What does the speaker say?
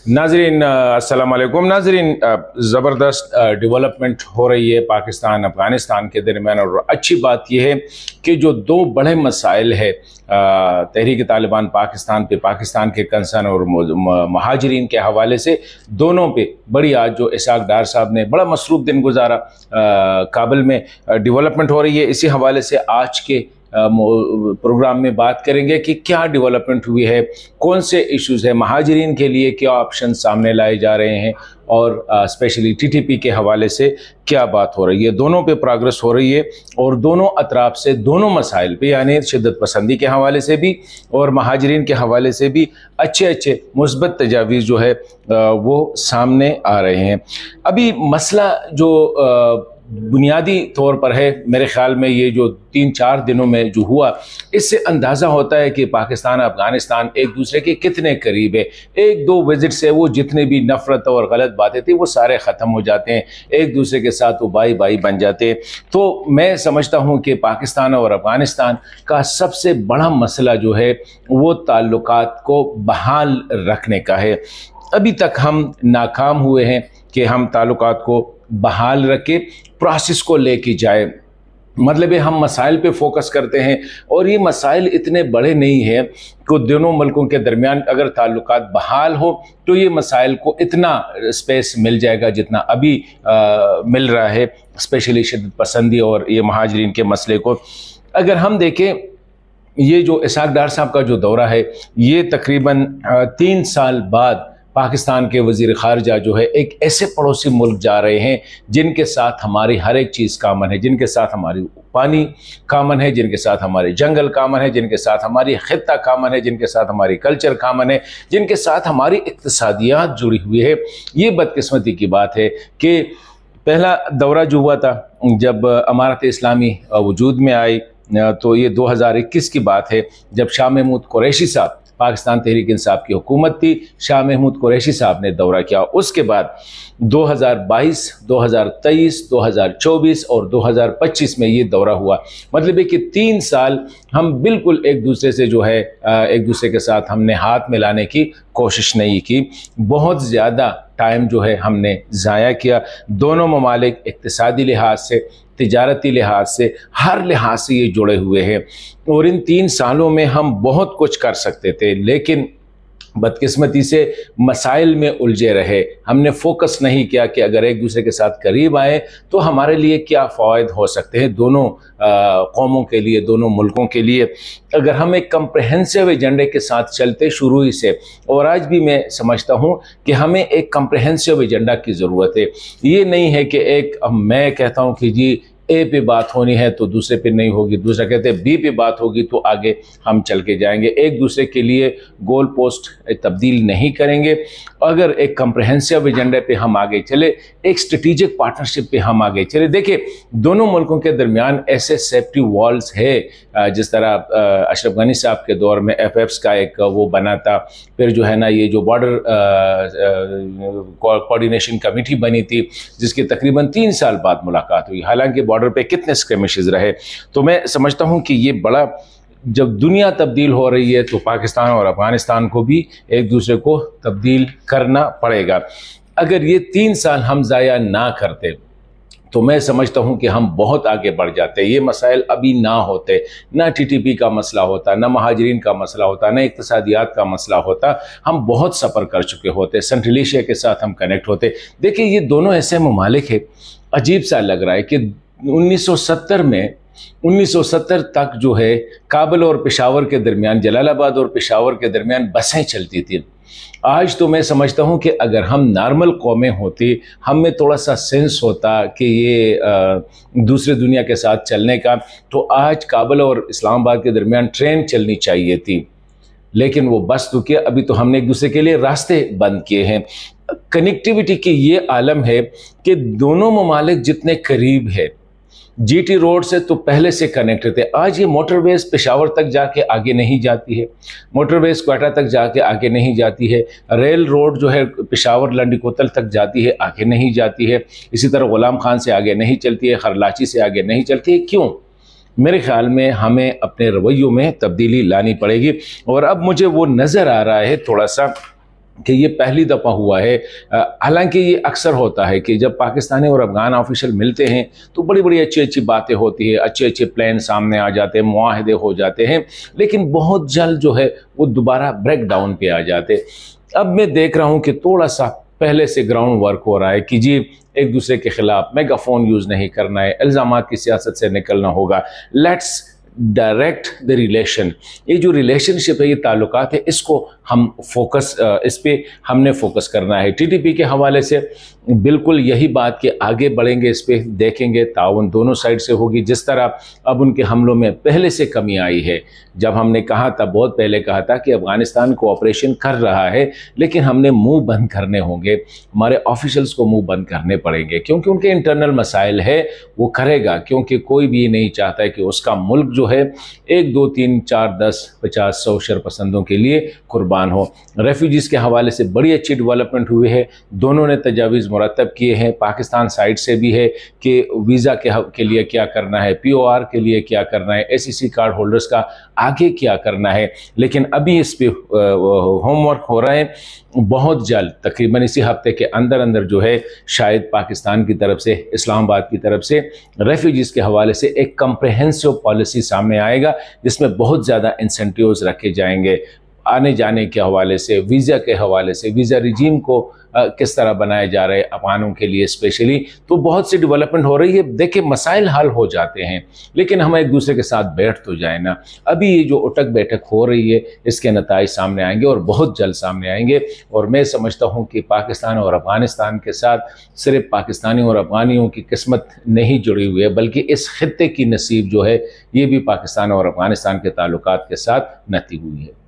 नाजरीन अस्सलाम वालेकुम। नाजरीन, ज़बरदस्त डेवलपमेंट हो रही है पाकिस्तान अफ़गानिस्तान के दरमियान, और अच्छी बात यह है कि जो दो बड़े मसाइल है तहरीक तालिबान पाकिस्तान पे, पाकिस्तान के कंसर्न और महाजरीन के हवाले से, दोनों पे बड़ी आज जो इसाक डार साहब ने बड़ा मसरूफ़ दिन गुजारा, काबुल में डेवलपमेंट हो रही है। इसी हवाले से आज के प्रोग्राम में बात करेंगे कि क्या डेवलपमेंट हुई है, कौन से इश्यूज़ है, महाजरीन के लिए क्या ऑप्शन सामने लाए जा रहे हैं, और स्पेशली टीटीपी के हवाले से क्या बात हो रही है। दोनों पे प्रोग्रेस हो रही है और दोनों अतराफ से दोनों मसाइल पे, यानी शिद्दत पसंदी के हवाले से भी और महाजरीन के हवाले से भी अच्छे अच्छे मुस्बत तजावीज़ जो है वो सामने आ रहे हैं। अभी मसला जो बुनियादी तौर पर है, मेरे ख्याल में ये जो 3-4 दिनों में जो हुआ, इससे अंदाज़ा होता है कि पाकिस्तान अफ़गानिस्तान एक दूसरे के कितने करीब है। एक दो विजिट से वो जितने भी नफ़रत और गलत बातें थी वो सारे ख़त्म हो जाते हैं, एक दूसरे के साथ वो भाई भाई बन जाते हैं। तो मैं समझता हूँ कि पाकिस्तान और अफ़गानिस्तान का सबसे बड़ा मसला जो है वो ताल्लुकात को बहाल रखने का है। अभी तक हम नाकाम हुए हैं कि हम ताल्लुकात को बहाल रखे, प्रोसेस को लेके जाए। मतलब है हम मसाइल पे फोकस करते हैं और ये मसाइल इतने बड़े नहीं हैं कि दोनों मुल्कों के दरमियान अगर ताल्लुकात बहाल हो तो ये मसाइल को इतना स्पेस मिल जाएगा जितना अभी मिल रहा है, स्पेशली शिद्दत पसंदी और ये महाजरीन के मसले को। अगर हम देखें, ये जो इसाक डार साहब का जो दौरा है, ये तकरीबन 3 साल बाद पाकिस्तान के वज़ीर ख़ारजा जो है एक ऐसे पड़ोसी मुल्क जा रहे हैं जिनके साथ हमारी हर एक चीज़ कामन है, जिनके साथ हमारी पानी कामन है, जिनके साथ हमारे जंगल कामन है, जिनके साथ हमारी खित्ता कामन है, जिनके साथ हमारी कल्चर कामन है, जिनके साथ हमारी इक़्तिसादियात जुड़ी हुई है। ये बदकिस्मती की बात है कि पहला दौरा जो हुआ था जब अमारत इस्लामी वजूद में आई, तो ये 2021 की बात है, जब शाह महमूद कुरैशी साहब, पाकिस्तान तहरीक इंसाफ की हुकूमत थी, शाह महमूद कुरैशी साहब ने दौरा किया। उसके बाद 2022, 2023, 2024 और 2025 में ये दौरा हुआ। मतलब है कि 3 साल हम बिल्कुल एक दूसरे से जो है एक दूसरे के साथ हमने हाथ मिलाने की कोशिश नहीं की। बहुत ज़्यादा टाइम जो है हमने ज़ाया किया। दोनों ममालिक इक़्तिसादी लिहाज से, तिजारती लिहाज से, हर लिहाज से ये जुड़े हुए हैं और इन 3 सालों में हम बहुत कुछ कर सकते थे, लेकिन बदकिस्मती से मसाइल में उलझे रहे। हमने फोकस नहीं किया कि अगर एक दूसरे के साथ करीब आए तो हमारे लिए क्या फ़ायदे हो सकते हैं, दोनों कौमों के लिए, दोनों मुल्कों के लिए। अगर हम एक कम्प्रहेंसिव एजेंडे के साथ चलते शुरू ही से, और आज भी मैं समझता हूँ कि हमें एक कम्प्रहेंसिव एजेंडा की ज़रूरत है। ये नहीं है कि एक मैं कहता हूँ कि जी ए पे बात होनी है तो दूसरे पे नहीं होगी, दूसरा कहते हैं बी पे बात होगी तो आगे हम चल के जाएंगे। एक दूसरे के लिए गोल पोस्ट तब्दील नहीं करेंगे। अगर एक कम्प्रहेंसिव एजेंडे पे हम आगे चले, एक स्ट्रेटेजिक पार्टनरशिप पे हम आगे चले। देखिए, दोनों मुल्कों के दरमियान ऐसे सेफ्टी वॉल्स है, जिस तरह अशरफ गनी साहब के दौर में FFs का एक वो बना था, फिर जो है ना ये जो बॉर्डर कोऑर्डिनेशन कमेटी बनी थी जिसकी तकरीबन 3 साल बाद मुलाकात हुई। हालांकि बॉर्डर पे कितने स्क्रिमिशेस रहे। तो मैं समझता हूँ कि ये बड़ा, जब दुनिया तब्दील हो रही है तो पाकिस्तान और अफ़गानिस्तान को भी एक दूसरे को तब्दील करना पड़ेगा। अगर ये 3 साल हम ज़ाया ना करते तो मैं समझता हूँ कि हम बहुत आगे बढ़ जाते। ये मसाइल अभी ना होते, ना टीटीपी का मसला होता, ना महाजरीन का मसला होता, ना इक़्तिसादियात का मसला होता। हम बहुत सफ़र कर चुके होते, सेंट्रल एशिया के साथ हम कनेक्ट होते। देखिए, ये दोनों ऐसे ममालिक हैं, अजीब सा लग रहा है कि 1970 तक जो है काबुल और पेशावर के दरमियान, जलालाबाद और पेशावर के दरमियान बसें चलती थी। आज तो मैं समझता हूँ कि अगर हम नॉर्मल कौमें होती, हम में थोड़ा सा सेंस होता कि ये दूसरे दुनिया के साथ चलने का, तो आज काबुल और इस्लामाबाद के दरमियान ट्रेन चलनी चाहिए थी, लेकिन वो बस तो क्या, अभी तो हमने एक दूसरे के लिए रास्ते बंद किए हैं। कनेक्टिविटी की ये आलम है कि दोनों ममालिक जितने करीब है, GT रोड से तो पहले से कनेक्ट थे। आज ये मोटरवेज पेशावर तक जाके आगे नहीं जाती है, मोटरवेज क्वेटा तक जाके आगे नहीं जाती है, रेल रोड जो है पेशावर लंडिकोतल तक जाती है, आगे नहीं जाती है। इसी तरह गुलाम खान से आगे नहीं चलती है, खरलाची से आगे नहीं चलती है। क्यों? मेरे ख्याल में हमें अपने रवैयों में तब्दीली लानी पड़ेगी। और अब मुझे वो नज़र आ रहा है थोड़ा सा कि ये पहली दफ़ा हुआ है। हालांकि ये अक्सर होता है कि जब पाकिस्तानी और अफगान ऑफिशियल मिलते हैं तो बड़ी बड़ी अच्छी अच्छी बातें होती है, अच्छे अच्छे प्लान सामने आ जाते हैं, मुआहदे हो जाते हैं, लेकिन बहुत जल्द जो है वो दोबारा ब्रेक डाउन पे आ जाते। अब मैं देख रहा हूँ कि थोड़ा सा पहले से ग्राउंड वर्क हो रहा है कि जी एक दूसरे के खिलाफ मेगाफोन यूज़ नहीं करना है, इल्ज़ामात की सियासत से निकलना होगा, लेट्स डायरेक्ट द रिलेशन। ये जो रिलेशनशिप है, ये ताल्लुकात है, इसको हम फोकस इस पे हमने फोकस करना है। टीटीपी के हवाले से बिल्कुल यही बात कि आगे बढ़ेंगे, इस पे देखेंगे, ताउन दोनों साइड से होगी। जिस तरह अब उनके हमलों में पहले से कमी आई है, जब हमने कहा था, बहुत पहले कहा था कि अफगानिस्तान कोऑपरेशन कर रहा है, लेकिन हमने मुंह बंद करने होंगे, हमारे ऑफिशियल्स को मुंह बंद करने पड़ेंगे, क्योंकि उनके इंटरनल मसाइल है, वो करेगा, क्योंकि कोई भी नहीं चाहता है कि उसका मुल्क जो है 1 2 3 4 10 50 100 शरपसंदों के लिए कुर्बान हो। रेफ्यूजीज़ के हवाले से बड़ी अच्छी डेवलपमेंट हुई है, दोनों ने तजावीज़ मुरतब किए हैं, पाकिस्तान साइड से भी है कि वीज़ा के लिए क्या करना है, POR के लिए क्या करना है, SEC कार्ड होल्डर्स का आगे क्या करना है। लेकिन अभी इस पे होमवर्क हो रहा है। बहुत जल्द तकरीबन इसी हफ्ते के अंदर अंदर जो है शायद पाकिस्तान की तरफ से, इस्लामाबाद की तरफ से रेफ्यूजीज़ के हवाले से एक कम्प्रहेंसिव पॉलिसी सामने आएगा, जिसमें बहुत ज़्यादा इंसेंटिव्स रखे जाएंगे, आने जाने के हवाले से, वीज़ा के हवाले से, वीज़ा रिजीम को किस तरह बनाए जा रहे हैं अफगानों के लिए स्पेशली। तो बहुत सी डेवलपमेंट हो रही है। देखिए मसाइल हल हो जाते हैं, लेकिन हम एक दूसरे के साथ बैठ तो जाए ना। अभी ये जो उठक बैठक हो रही है, इसके नताइज सामने आएंगे और बहुत जल्द सामने आएंगे। और मैं समझता हूँ कि पाकिस्तान और अफगानिस्तान के साथ सिर्फ पाकिस्तानी और अफगानियों की किस्मत नहीं जुड़ी हुई है, बल्कि इस खित्ते की नसीब जो है ये भी पाकिस्तान और अफगानिस्तान के ताल्लुकात के साथ नती हुई है।